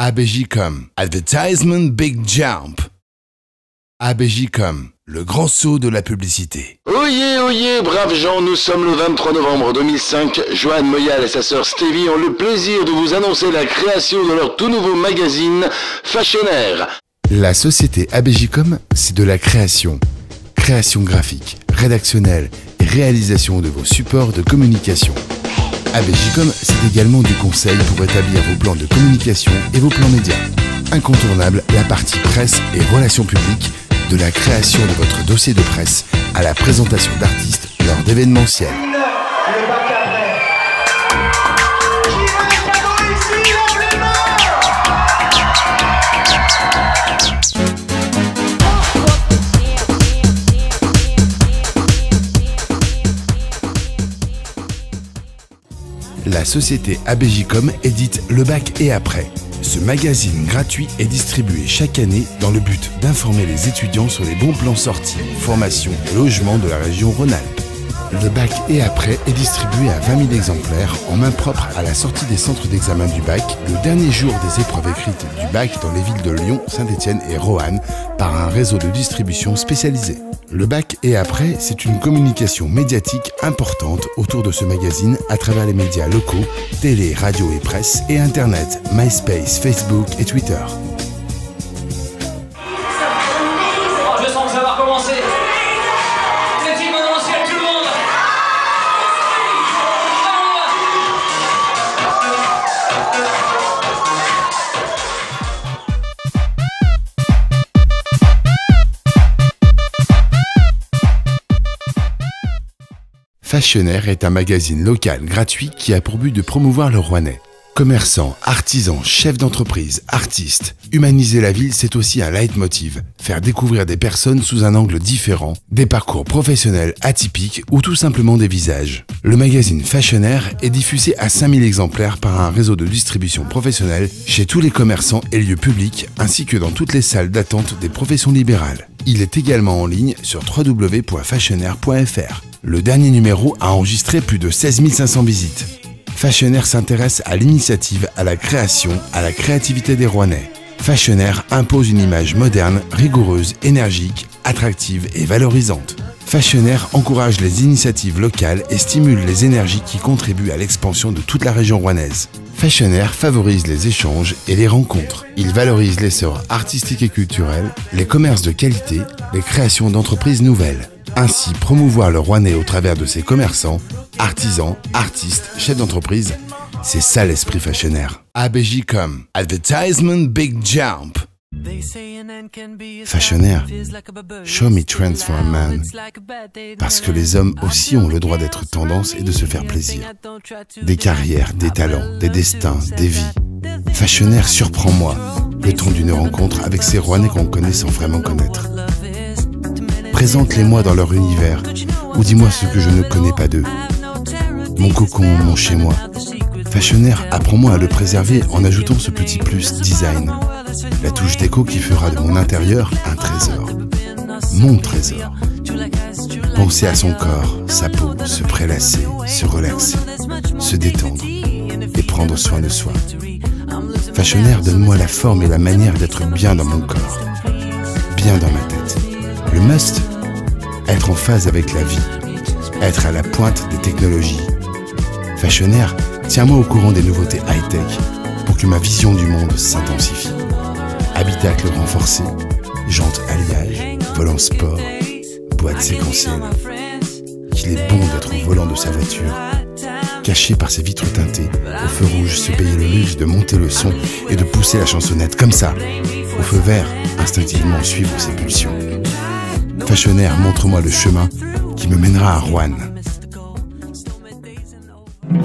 ABJcom, Advertisement Big Jump. ABJcom, le grand saut de la publicité. Oyez, oyez, braves gens, nous sommes le 23 novembre 2005. Joanne Moyal et sa sœur Stevie ont le plaisir de vous annoncer la création de leur tout nouveau magazine Fashionaire. La société ABJcom, c'est de la création. Création graphique, rédactionnelle et réalisation de vos supports de communication. ABJcom, c'est également du conseil pour établir vos plans de communication et vos plans médias. Incontournable, la partie presse et relations publiques, de la création de votre dossier de presse à la présentation d'artistes lors d'événementiels. La société ABJcom édite Le Bac et Après. Ce magazine gratuit est distribué chaque année dans le but d'informer les étudiants sur les bons plans sorties, formations et logements de la région Rhône-Alpes. Le Bac et Après est distribué à 20 000 exemplaires en main propre à la sortie des centres d'examen du bac, le dernier jour des épreuves écrites du bac dans les villes de Lyon, Saint-Étienne et Roanne par un réseau de distribution spécialisé. Le Bac et Après, c'est une communication médiatique importante autour de ce magazine à travers les médias locaux, télé, radio et presse, et Internet, MySpace, Facebook et Twitter. Je sens que ça va recommencer. C'est une bonne ciel, tout le monde. Fashionaire est un magazine local gratuit qui a pour but de promouvoir le Rouennais. Commerçants, artisans, chefs d'entreprise, artistes, humaniser la ville, c'est aussi un leitmotiv. Faire découvrir des personnes sous un angle différent, des parcours professionnels atypiques ou tout simplement des visages. Le magazine Fashionaire est diffusé à 5000 exemplaires par un réseau de distribution professionnelle chez tous les commerçants et lieux publics ainsi que dans toutes les salles d'attente des professions libérales. Il est également en ligne sur www.fashionaire.fr. Le dernier numéro a enregistré plus de 16 500 visites. Fashionaire s'intéresse à l'initiative, à la création, à la créativité des Rouennais. Fashionaire impose une image moderne, rigoureuse, énergique, attractive et valorisante. Fashionaire encourage les initiatives locales et stimule les énergies qui contribuent à l'expansion de toute la région rouennaise. Fashionaire favorise les échanges et les rencontres. Il valorise l'essor artistique et culturel, les commerces de qualité, les créations d'entreprises nouvelles. Ainsi, promouvoir le Rouennais au travers de ses commerçants, artisans, artistes, chefs d'entreprise, c'est ça l'esprit Fashionaire. ABJcom, Advertisement Big Jump. Fashionaire, show me trends for a man. Parce que les hommes aussi ont le droit d'être tendance et de se faire plaisir. Des carrières, des talents, des destins, des vies. Fashionaire, surprends-moi, le temps d'une rencontre avec ces Rouennais qu'on connaît sans vraiment connaître. Présente-les-moi dans leur univers, ou dis-moi ce que je ne connais pas d'eux. Mon cocon, mon chez-moi. Fashionaire, apprends-moi à le préserver en ajoutant ce petit plus design. La touche déco qui fera de mon intérieur un trésor. Mon trésor. Penser à son corps, sa peau, se prélasser, se relaxer, se détendre et prendre soin de soi. Fashionaire, donne-moi la forme et la manière d'être bien dans mon corps, bien dans ma tête. Le must, être en phase avec la vie, être à la pointe des technologies. Fashionaire, tiens-moi au courant des nouveautés high-tech pour que ma vision du monde s'intensifie. Habitacle renforcé, jantes alliage, volant sport, boîte séquentielle. Qu'il est bon d'être au volant de sa voiture, caché par ses vitres teintées, au feu rouge se payer le luxe de monter le son et de pousser la chansonnette comme ça. Au feu vert, instinctivement suivre ses pulsions. Fashionaire, montre-moi le chemin qui me mènera à Roanne.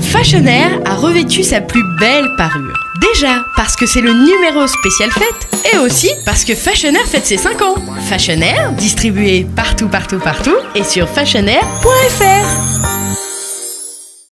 Fashionaire a revêtu sa plus belle parure. Déjà parce que c'est le numéro spécial fête et aussi parce que Fashionaire fête ses 5 ans. Fashionaire, distribué partout et sur fashionaire.fr.